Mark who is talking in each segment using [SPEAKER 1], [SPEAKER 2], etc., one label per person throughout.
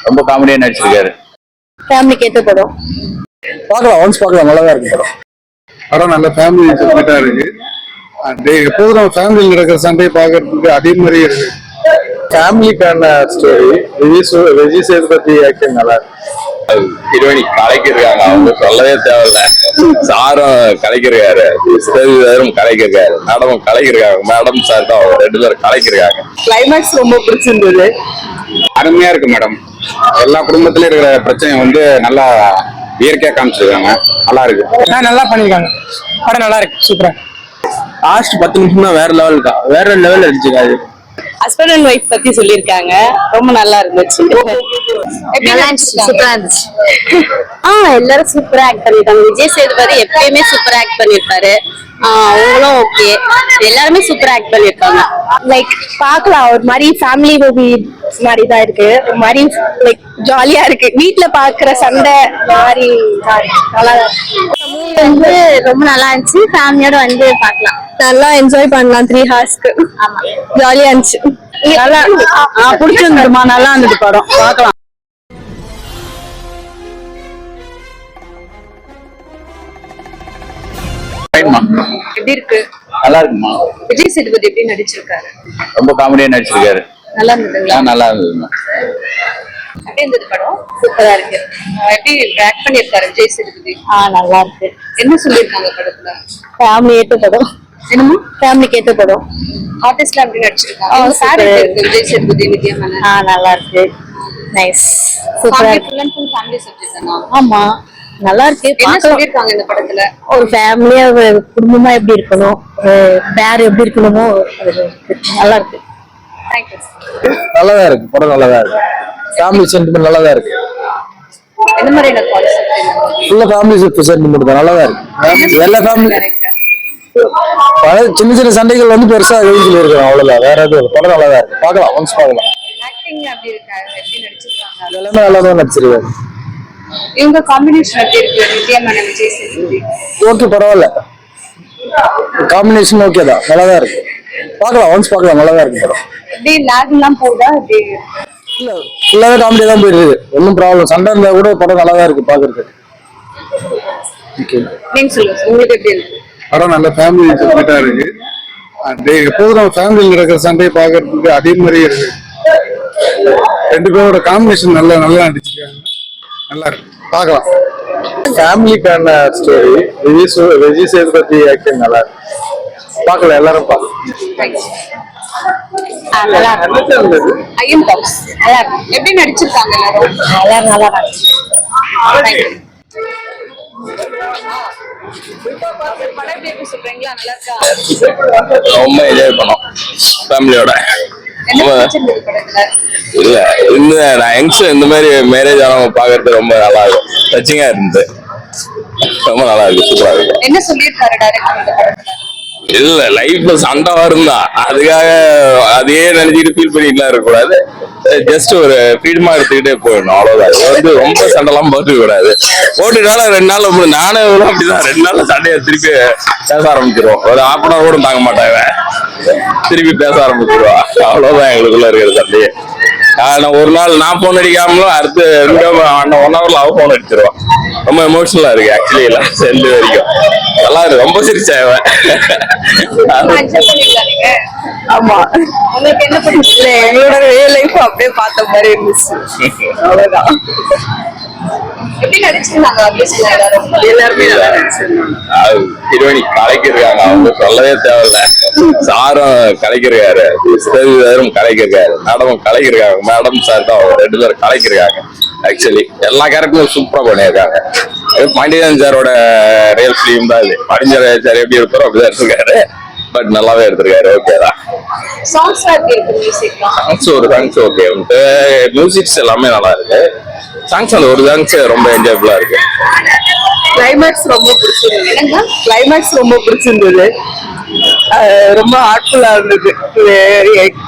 [SPEAKER 1] ரொம்ப காமெடியா நடிச்சிருக்காரு.
[SPEAKER 2] ஃபேமிலிக்கு ஏத்த படம்.
[SPEAKER 3] பார்க்கலாம், ஒன்ஸ் பார்க்கலாம், நல்லா இருக்கு படம்.
[SPEAKER 4] படம் நல்ல ஃபேமிலி சப்ஜெக்டா இருக்கு. எப்போதும் நம்ம ஃபேமிலியில் நடக்கிற சண்டையை பார்க்கறதுக்கு அதே மாதிரி இருக்கு.
[SPEAKER 3] ஃபேமிலிக்கான ஸ்டோரி. விஜய் சேதுபதி ஆக்டிங் நல்லா இருக்கு.
[SPEAKER 1] ஹீரோயினி கலைக்கிருக்காங்க, அவங்க சொல்லவே தேவையில்ல. சாரும் கலைக்கிருக்காரு, சேதுபதியும் கலைக்கிருக்காரு, மேடமும் கலைக்கிருக்காங்க. மேடம் சார் தான் ரெண்டு பேரும் கலைக்கிருக்காங்க.
[SPEAKER 2] கிளைமேக்ஸ் ரொம்ப பிடிச்சிருந்தது.
[SPEAKER 4] அருமையா இருக்கு மேடம். எல்லா குடும்பத்திலயும் இருக்கிற பிரச்சனை வந்து நல்லா இயற்கையா காமிச்சிருக்காங்க. நல்லா இருக்கு.
[SPEAKER 3] நல்லா பண்ணிருக்காங்க. படம் நல்லா இருக்கு, சூப்பரா.
[SPEAKER 5] லாஸ்ட் 10 நிமிஷம் தான் வேற லெவலுக்கா, வேற லெவல் அடிச்சிருக்காரு.
[SPEAKER 2] ஹஸ்பண்ட் அண்ட் ஒய்ஃப் பத்தி சொல்லிருக்காங்க, ரொம்ப நல்லா இருந்துச்சு.
[SPEAKER 6] சூப்பரா இருந்துச்சு. எல்லாரும் சூப்பரா ஆக்ட் பண்ணிருக்காங்க. விஜய் சேதுபதி எப்பயுமே சூப்பரா ஆக்ட் பண்ணிருப்பாரு. அவங்களும் ஓகே, எல்லாருமே சூப்பரா ஆக்ட் பண்ணிருக்காங்க.
[SPEAKER 2] லைக் பார்க்கலாம், ஒரு மாதிரி ஃபேமிலி மூவி மாதிரி தான் இருக்கு. ஒரு மாதிரி லைக் ஜாலியா இருக்கு. வீட்ல பாக்குற சண்டை மாதிரி நல்லா
[SPEAKER 6] மூவி வந்து ரொம்ப நல்லா இருந்துச்சு. ஃபேமிலியோட வந்து பார்க்கலாம்,
[SPEAKER 2] நல்லா என்ஜாய் பண்ணலாம். 3 ஹார்ஸ்க்கு
[SPEAKER 6] ஆமா,
[SPEAKER 2] ஜாலியா இருந்துச்சு. நல்லா பிடிச்சிருந்துமா, நல்லா இருந்தது படம், பார்க்கலாம்.
[SPEAKER 7] எப்படி இருக்கு?
[SPEAKER 1] நல்லா இருக்குமா?
[SPEAKER 7] விஜய் சேதுபதி எப்படி நடிச்சிருக்காரு?
[SPEAKER 1] ரொம்ப காமெடியா நடிச்சிருக்காரு.
[SPEAKER 7] நல்லா இருந்ததுங்களா?
[SPEAKER 1] நல்லா இருந்ததுமா.
[SPEAKER 7] எப்படி இருந்தது படம்? சூப்பரா இருக்கு. எப்படி ஆக்ட் பண்ணிருக்காரு விஜய் சேதுபதி?
[SPEAKER 2] நல்லா இருக்கு.
[SPEAKER 7] என்ன சொல்லிருக்காங்க படத்துல?
[SPEAKER 2] ஃபேமிலி ஏத்த படம்.
[SPEAKER 7] என்னமோ
[SPEAKER 2] ஃபேமிலிக்கு ஏத்த படம்.
[SPEAKER 7] ஆர்டிஸ்ட்லாம் எப்படி நடிச்சிருக்காங்க? சார் எப்படி இருக்கு விஜய் சேதுபதி நித்யா மேனன்?
[SPEAKER 2] நல்லா இருக்கு. நைஸ், சூப்பரா இருக்கு.
[SPEAKER 7] Full and full family subject தானா?
[SPEAKER 2] ஆமா, நல்லா இருக்கு.
[SPEAKER 7] என்ன சொல்லிருக்காங்க இந்த படத்துல?
[SPEAKER 2] ஒரு ஃபேமிலியா, ஒரு குடும்பமா எப்படி இருக்கணும், பேர் எப்படி இருக்கணுமோ அது இருக்கு. நல்லா இருக்கு.
[SPEAKER 7] Thank you.
[SPEAKER 3] நல்லாதான் இருக்கு படம், நல்லாதான் இருக்கு. ஃபேமிலி சென்டிமெண்ட் நல்லாதான் இருக்கு.
[SPEAKER 7] என்ன மாதிரியான கான்செப்ட்?
[SPEAKER 3] ஃபுல்லா ஃபேமிலி சென்டிமெண்ட் தான், நல்லாதான் இருக்கு. எல்லா ஃபேமிலி சின்ன சின்ன சண்டைகள் வந்து பெருசா எழுதிட்டு இருக்கிறோம், அவ்வளவுதான். வேற எதுவும் படம் நல்லாதான் இருக்கு, பார்க்கலாம், ஒன்ஸ் பார்க்கலாம்.
[SPEAKER 7] ஆக்டிங் எப்படி இருக்காங்க? எப்படி நடிச்சிருக்காங்க?
[SPEAKER 3] எல்லாமே நல்லாதான் நடிச்சிருக்காரு.
[SPEAKER 7] இவங்க காம்பினேஷன் எப்படி இருக்கு? நித்யா மேனன் விஜய் சேதுபதி
[SPEAKER 3] ஓகே, பரவாயில்ல. காம்பினேஷன் ஓகே தான், நல்லாதான் இருக்கு. பார்க்கலாம், ஒன்ஸ் பார்க்கலாம், நல்லாதான் இருக்கு படம்.
[SPEAKER 7] எப்படி லாக் எல்லாம் போகுதா? எப்படி
[SPEAKER 3] இல்ல, ஃபுல்லாவே காமெடியா தான் போயிருக்கு. ஒன்னும் ப்ராப்ளம், சண்டை இருந்தா கூட படம் நல்லாதான் இருக்கு பாக்குறதுக்கு.
[SPEAKER 7] நீங்க சொல்லுங்க, உங்களுக்கு எப்படி இருக்கு?
[SPEAKER 4] படம் நல்ல ஃபேமிலி சப்ஜெக்டா இருக்கு. எப்போதும் நம்ம ஃபேமிலியில் நடக்கிற சண்டையை பார்க்கறதுக்கு அதே மாதிரி இருக்கு. ரெண்டு பேரோட காம்பினேஷன் நல்லா நடிச்சிருக்காங்க. நல்லா இருக்கு, பார்க்கலாம்.
[SPEAKER 3] ஃபேமிலிக்கான ஸ்டோரி. விஜய் சேதுபதி ஆக்டிங் நல்லா இருக்கு, பார்க்கலாம், எல்லாரும் பார்க்கலாம்.
[SPEAKER 7] நல்லா இருக்கு. ஐயம் பாக்ஸ் நல்லா இருக்கு. எப்படி நடிச்சிருக்காங்க எல்லாரும்?
[SPEAKER 2] நல்லா இருக்கு.
[SPEAKER 7] Thank you. படம் எப்படி இருக்கு சொல்றீங்களா? நல்லா இருக்கா?
[SPEAKER 1] ரொம்ப என்ஜாய் பண்ணோம் ஃபேமிலியோட.
[SPEAKER 7] என்ன பிடிச்சிருந்தது படத்துல?
[SPEAKER 1] இல்ல, நான் யங்ஸ்டர் இந்த மாதிரி மேரேஜ் ஆனவங்க பாக்குறது ரொம்ப நல்லா இருக்கும். டச்சிங்கா இருந்தது, ரொம்ப நல்லா இருக்கு, சூப்பரா இருக்கு.
[SPEAKER 7] என்ன சொல்லியிருக்காரு டைரக்டர் இந்த படத்துல?
[SPEAKER 1] இல்ல, லைஃப்ல சண்டை வரும் தான், அதுக்காக அதையே நினைச்சிட்டு ஃபீல் பண்ணிட்டுலாம் இருக்கக்கூடாது. ஜஸ்ட் ஒரு ஃப்ரீடமா எடுத்துக்கிட்டே போயிடணும், அவ்வளவுதான். இது வந்து ரொம்ப சண்டைலாம் போட்டுக்க கூடாது. போட்டுட்டால 2 நாள் நானே அப்படிதான் 2 நாள்ல சண்டையை திருப்பி பேச ஆரம்பிச்சிருவோம். ஒரு ½ கூட தாங்க மாட்டாங்க, திருப்பி பேச ஆரம்பிச்சிருவா. அவ்வளவுதான் எங்களுக்குள்ள இருக்கிற சண்டையே. நான் ஒரு நாள் நான் போன் அடிக்காமலும் அடுத்து 1 ஹவர்ல அவ போன் அடிச்சிருவான். ரொம்ப எமோஷனலா இருக்கு ஆக்சுவலி, எல்லாம் செல்லு வரைக்கும் நல்லா இருக்கு. ரொம்ப சிரிச்சாவன்.
[SPEAKER 2] ஆமா,
[SPEAKER 7] உங்களுக்கு என்ன பிடிச்சது?
[SPEAKER 2] எங்களோட ரியல் லைஃப் அப்படியே பார்த்த மாதிரி இருந்துச்சு, அவ்வளவுதான்.
[SPEAKER 7] எப்படி நடிச்சிருந்தாங்க?
[SPEAKER 2] எல்லாருமே நல்லா நடிச்சிருந்தாங்க.
[SPEAKER 1] ஹீரோயினி கலைக்கிருக்காங்க, அவங்க சொல்லவே தேவையில்ல. சாரும் கலைக்கிருக்காரு, சேதுபதியும் கலைக்கிருக்காரு, மேடமும் கலைக்கிருக்காங்க. மேடம் சார் தான் ரெண்டு பேரும் கலைக்கிருக்காங்க. ஆக்சுவலி எல்லா கேரக்டரும் சூப்பரா பண்ணியிருக்காங்க. பாண்டியன் சாரோட ரியல் ஃபிலிம் தான் இது. பாண்டியன் சார் எப்படி இருப்பாரோ அப்படிதான் எடுத்திருக்காரு, பட் நல்லாவே எடுத்திருக்காரு. ஓகே தான்.
[SPEAKER 7] சாங்ஸ் எப்படி இருக்கு? மியூசிக்
[SPEAKER 1] ஒரு சாங்ஸ் ஓகே, மியூசிக்ஸ் எல்லாமே நல்லா இருக்கு. சாங்ஸ் அந்த ஒரு சாங்ஸ் ரொம்ப என்ஜாயபிளா இருக்கு.
[SPEAKER 2] கிளைமேக்ஸ் ரொம்ப பிடிச்சிருந்தது. கிளைமேக்ஸ் ரொம்ப பிடிச்சிருந்தது. ரொம்ப ஹார்ட்ஃபுல்லா இருந்தது.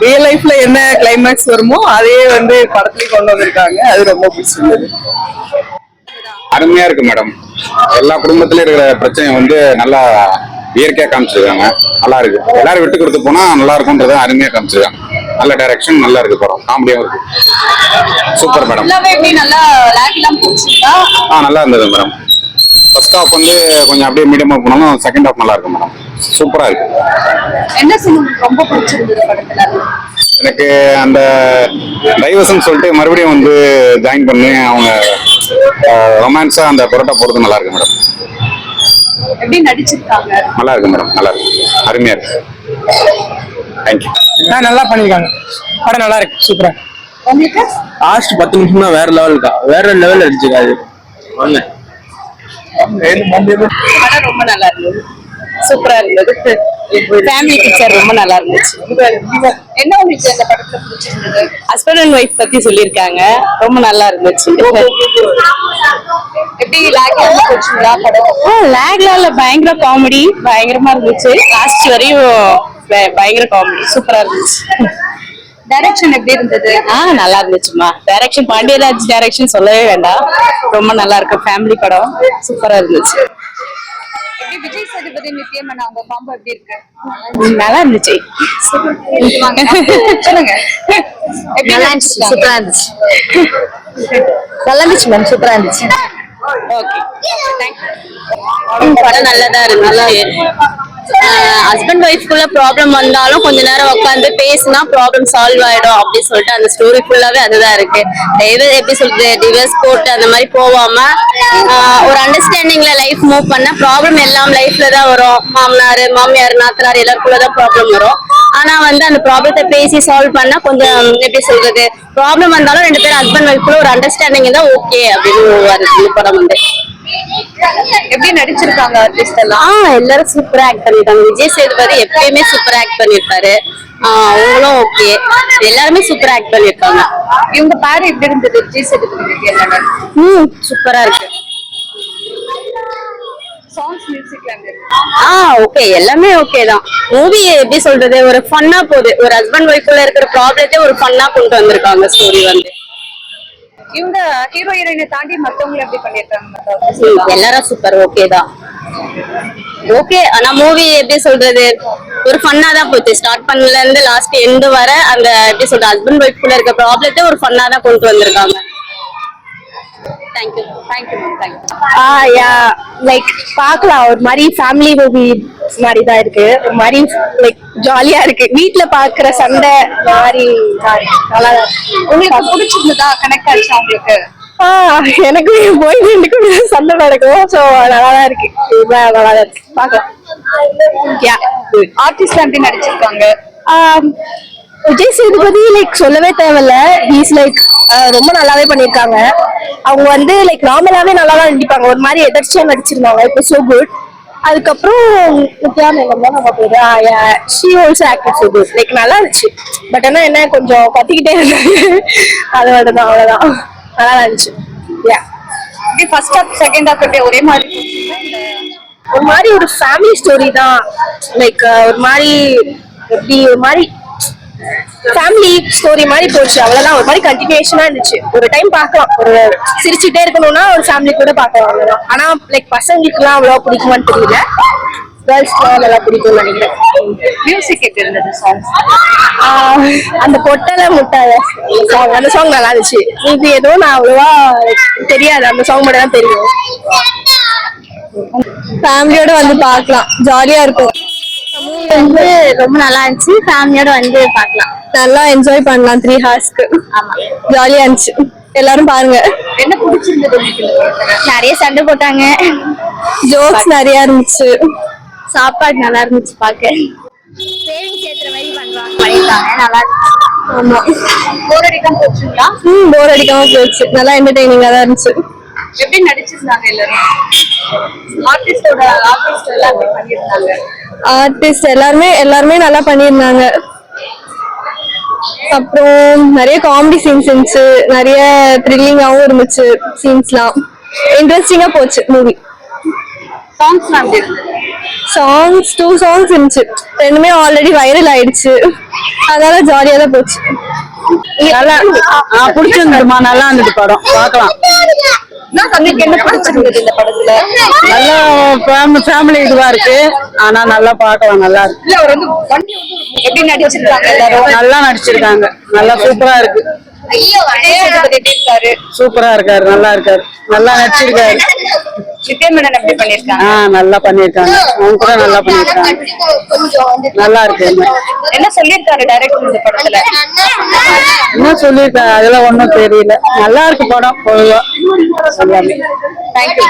[SPEAKER 2] ரியல் லைஃப்ல என்ன கிளைமேக்ஸ் வருமோ அதையே வந்து படத்துலயும் கொண்டு வந்திருக்காங்க, அது ரொம்ப பிடிச்சிருந்தது.
[SPEAKER 4] அருமையா இருக்கு மேடம். எல்லா குடும்பத்திலயும் இருக்கிற பிரச்சனை வந்து நல்லா இயற்கையா காமிச்சிருக்காங்க. நல்லா இருக்கு. எல்லாரும் விட்டு கொடுத்து போனா நல்லா இருக்கும்ன்றத அருமையா காமிச்சிருக்காங்க. நல்ல டைரக்ஷன், நல்லா இருக்கு படம். காமெடியாவும் இருக்கு.
[SPEAKER 8] Super madam.
[SPEAKER 7] ஃபுல்லாவே எப்படி நல்லா லேக் இல்லாம போச்சுங்களா?
[SPEAKER 8] நல்லா இருந்தது மேடம். ஃபர்ஸ்ட் ஹாஃப் வந்து கொஞ்சம் அப்படியே மீடியமா போனாலும் செகண்ட் ஹாஃப் நல்லா இருக்கும் மேடம். சூப்பரா இருக்கு.
[SPEAKER 7] என்ன சீன் உங்களுக்கு ரொம்ப பிடிச்சிருந்தது படத்துல?
[SPEAKER 8] எனக்கு அந்த டைவர்ஸ்ன்னு சொல்லிட்டு மறுபடியும் வந்து ஜாயின் பண்ணி அவங்க ரொமான்ஸா அந்த பரோட்டா போடுறது நல்லா இருக்கு மேடம்.
[SPEAKER 7] எப்படி நடிச்சிருக்காங்க?
[SPEAKER 8] நல்லா இருக்கு மேடம், நல்லா இருக்கு, அருமையா இருக்கு. தேங்க்யூ.
[SPEAKER 5] நல்லா பண்ணிருக்காங்க, படம் நல்லா இருக்கு, சூப்பரா.
[SPEAKER 7] உங்களுக்கு
[SPEAKER 5] லாஸ்ட் 10 நிமிஷம் தான் வேற லெவலுக்கா, வேற லெவல் அடிச்சுக்காது. வாங்க.
[SPEAKER 7] படம் ரொம்ப நல்லா இருந்தது, சூப்பரா இருந்தது. ஃபேமிலி பிக்சர் ரொம்ப நல்லா இருந்துச்சு. என்ன உங்களுக்கு இந்த படத்துல பிடிச்சிருந்தது?
[SPEAKER 6] ஹஸ்பண்ட் அண்ட் ஒய்ஃப் பத்தி சொல்லியிருக்காங்க, ரொம்ப நல்லா இருந்துச்சு.
[SPEAKER 7] எப்படி லேக் இல்லாம போச்சுங்களா படம்?
[SPEAKER 6] லேக்ல இல்ல, பயங்கர காமெடி, பயங்கரமா இருந்துச்சு. லாஸ்ட் வரையும் பயங்கர காமெடி, சூப்பரா இருந்துச்சு.
[SPEAKER 7] டைரக்ஷன் எப்படி இருந்தது?
[SPEAKER 6] நல்லா இருந்துச்சுமா. டைரக்ஷன் பாண்டியராஜ் டைரக்ஷன் சொல்லவே வேண்டாம், ரொம்ப நல்லா இருக்கு. ஃபேமிலி படம் சூப்பரா இருந்துச்சு.
[SPEAKER 7] எப்படி விஜய் சேதுபதி நித்யமன் அவங்க காம்போ எப்படி இருக்கு?
[SPEAKER 6] நல்லா இருந்துச்சு.
[SPEAKER 7] சொல்லுங்க. எப்படி இருந்துச்சு?
[SPEAKER 6] சூப்பரா இருந்துச்சு. நல்லா இருந்துச்சு மேம், சூப்பரா இருந்துச்சு. படம் நல்லதா இருந்துச்சு. ஹஸ்பண்ட் ஒய்ஃப்குள்ள ப்ராப்ளம் வந்தாலும் கொஞ்ச நேரம் உட்காந்து பேசினா ப்ராப்ளம் சால்வ் ஆயிடும் அப்படின்னு சொல்லிட்டு அந்த ஸ்டோரி ஃபுல்லாவே அதுதான் இருக்கு. எப்படி சொல்றது, டிவோர்ஸ் கோர்ட் அந்த மாதிரி போவாம ஒரு அண்டர்ஸ்டாண்டிங்ல லைஃப் மூவ் பண்ண ப்ராப்ளம் எல்லாம் லைஃப்ல தான் வரும். மாமனார் மாமியார் நாத்தனார் எல்லாருக்குள்ளதான் ப்ராப்ளம் வரும். ஆனா வந்து அந்த ப்ராப்ளத்தை பேசி சால்வ் பண்ணா கொஞ்சம் எப்படி சொல்றது, ப்ராப்ளம் வந்தாலும் 2 பேரும் ஹஸ்பண்ட் ஒய்ஃப்குள்ள ஒரு அண்டர்ஸ்டாண்டிங் தான் ஓகே அப்படின்னு வருது இந்த படம் வந்து.
[SPEAKER 7] எப்படி நடிச்சிருக்காங்க ஆர்டிஸ்ட் எல்லாம்?
[SPEAKER 6] எல்லாரும் சூப்பரா ஆக்ட் பண்ணிருக்காங்க. விஜய் சேதுபதி எப்பயுமே சூப்பரா ஆக்ட் பண்ணிருப்பாரு. அவங்களும் ஓகே, எல்லாருமே சூப்பரா ஆக்ட் பண்ணிருக்காங்க.
[SPEAKER 7] இவங்க பேர் எப்படி இருந்தது? விஜய் சேதுபதி நித்யமன்
[SPEAKER 6] சூப்பரா இருக்கு.
[SPEAKER 7] சாங்ஸ் மியூசிக்ல இருந்து
[SPEAKER 6] ஓகே, எல்லாமே ஓகே தான். மூவி எப்படி சொல்றது, ஒரு ஃபன்னா போகுது. ஒரு ஹஸ்பண்ட் ஒய்ஃப்குள்ள இருக்கிற ப்ராப்ளத்தை ஒரு ஃபன்னா கொண்டு வந்திருக்காங்க ஸ்டோரி வந்து.
[SPEAKER 7] இவங்க ஹீரோ ஹீரோயினை தாண்டி மத்தவங்க எப்படி பண்ணிருக்காங்க?
[SPEAKER 6] எல்லாரும் சூப்பர் ஓகே தான். ஓகே, ஆனா மூவி எப்படி சொல்றது, ஒரு ஃபன்னா தான் போச்சு. ஸ்டார்ட் பண்ணல இருந்து லாஸ்ட் எண்டு வர அந்த எப்படி சொல்றது, ஹஸ்பண்ட் ஒய்ஃப்குள்ள இருக்க ப்ராப்ளத்தை ஒரு ஃபன்னா தான் கொண்டு வந்திருக்காங்க. தேங்க்யூ.
[SPEAKER 9] லைக் பார்க்கலாம், ஒரு மாதிரி ஃபேமிலி மூவி மாதிரி தான் இருக்கு. ஒரு மாதிரி லைக் ஜாலியா இருக்கு. வீட்ல பாக்குற சண்டை மாதிரி நல்லா
[SPEAKER 7] உங்களுக்கு பிடிச்சிருந்ததா? கனெக்ட் ஆச்சு உங்களுக்கு?
[SPEAKER 9] எனக்கு போய் சண்டை நடக்கும். ஸோ நல்லாதான் இருக்கு, நல்லாதான் இருக்கு, பார்க்கலாம்.
[SPEAKER 7] ஆர்டிஸ்ட் எப்படி நடிச்சிருக்காங்க?
[SPEAKER 9] விஜய் சேதுபதி லைக் சொல்லவே தேவையில்ல. ஹீஸ் லைக் ரொம்ப நல்லாவே பண்ணிருக்காங்க. அவங்க வந்து லைக் நார்மலாவே நல்லாதான் நடிப்பாங்க. ஒரு மாதிரி எதர்ச்சியா நடிச்சிருந்தாங்க. இப்போ சோ குட். அதுக்கப்புறம் நம்ம பேரு she also acted so good. Like நல்லா இருந்துச்சு. பட் ஆனா என்ன கொஞ்சம் கத்திக்கிட்டே இருந்தாங்க, அதோட தான், அவ்வளவுதான். நல்லா இருந்துச்சு.
[SPEAKER 7] ஃபர்ஸ்ட் ஹாஃப் செகண்ட் ஹாஃப் எப்படி ஒரே மாதிரி?
[SPEAKER 9] ஒரு மாதிரி ஒரு ஃபேமிலி ஸ்டோரி தான். லைக் ஒரு மாதிரி எப்படி ஒரு மாதிரி ஃபேமிலி ஸ்டோரி மாதிரி போச்சு, அவ்வளவுதான். ஒரு மாதிரி கண்டினியூஷனா இருந்துச்சு. ஒரு டைம் பார்க்கலாம், ஒரு சிரிச்சுட்டே இருக்கணும்னா ஒரு ஃபேமிலி கூட பார்க்கலாம், அவ்வளவுதான். ஆனா லைக் பசங்களுக்கு எல்லாம் அவ்வளவா பிடிக்குமான்னு தெரியல, கேர்ள்ஸ்க்குலாம் நல்லா பிடிக்கும்னு நினைக்கிறேன்.
[SPEAKER 7] மியூசிக் எப்படி இருந்தது? சாங்ஸ்
[SPEAKER 9] அந்த பொட்டல முட்டை சாங், அந்த சாங் நல்லா இருந்துச்சு. இது ஏதோ நான் அவ்வளவா தெரியாது, அந்த சாங் மட்டும் தான் தெரியும். ஃபேமிலியோட வந்து பார்க்கலாம், ஜாலியா இருக்கும்.
[SPEAKER 6] வந்து ரொம்ப நல்லா இருந்துச்சு. ஃபேமிலியோட வந்து பார்க்கலாம்,
[SPEAKER 9] நல்லா என்ஜாய் பண்ணலாம். 3 ஹார்ஸ்க்கு ஜாலியா இருந்துச்சு. எல்லாரும் பாருங்க.
[SPEAKER 7] என்ன பிடிச்சிருந்தது?
[SPEAKER 6] நிறைய சண்டை போட்டாங்க,
[SPEAKER 9] ஜோக்ஸ் நிறைய இருந்துச்சு,
[SPEAKER 6] சாப்பாடு நல்லா இருந்துச்சு. பார்க்க சேவிங்ஸ் ஏத்துற மாதிரி பண்ணிருக்காங்க, நல்லா இருந்துச்சு.
[SPEAKER 9] ஆமா,
[SPEAKER 7] போர் அடிக்காம போச்சுங்களா?
[SPEAKER 9] போர் அடிக்காம போச்சு, நல்லா என்டர்டெய்னிங்கா தான் இருந்துச்சு.
[SPEAKER 7] எப்படி நடிச்சிருந்தாங்க எல்லாரும்? ஆர்டிஸ்ட் எல்லாம் எப்படி பண்ணிருந்தாங்க?
[SPEAKER 9] ஆர்டிஸ்ட் எல்லாருமே நல்லா பண்ணியிருந்தாங்க. அப்புறம் நிறைய காமெடி சீன்ஸ் இருந்துச்சு, நிறைய த்ரில்லிங்காவும் இருந்துச்சு. சீன்ஸ்லாம் இன்ட்ரெஸ்டிங்கா போச்சு மூவி.
[SPEAKER 7] சாங்ஸ்லாம் எப்படி இருந்தது?
[SPEAKER 9] சாங்ஸ் 2 சாங்ஸ் இருந்துச்சு, ரெண்டுமே ஆல்ரெடி வைரல் ஆயிடுச்சு, அதனால ஜாலியா தான் போச்சு.
[SPEAKER 6] நல்லா பிடிச்சிருந்துமா, நல்லா இருந்தது படம், பார்க்கலாம்.
[SPEAKER 7] உங்களுக்கு என்ன பிடிச்சிருந்தது இந்த படத்துல?
[SPEAKER 6] நல்லா ஃபேமிலி இதுவா இருக்கு, ஆனா நல்லா பார்க்கலாம், நல்லா இருக்கு.
[SPEAKER 7] இல்ல அவர் வந்து எப்படி நடிச்சிருக்காங்க? எல்லாரும்
[SPEAKER 6] நல்லா நடிச்சிருக்காங்க, நல்லா சூப்பரா இருக்கு.
[SPEAKER 7] விஜய் சேதுபதி எப்படி இருக்காரு?
[SPEAKER 2] சூப்பரா இருக்காரு, நல்லா இருக்காரு, நல்லா நடிச்சிருக்காரு.
[SPEAKER 7] நித்யா மேனன் எப்படி பண்ணிருக்காங்க?
[SPEAKER 2] நல்லா பண்ணிருக்காங்க, அவங்க கூட நல்லா பண்ணிருக்காங்க, நல்லா இருக்கு.
[SPEAKER 7] என்ன சொல்லியிருக்காரு டைரக்டர் இந்த படத்துல?
[SPEAKER 2] என்ன சொல்லிருக்காங்க அதெல்லாம் ஒண்ணும் தெரியல, நல்லா இருக்கு படம் பொதுவா எல்லாமே.
[SPEAKER 7] தேங்க்யூ.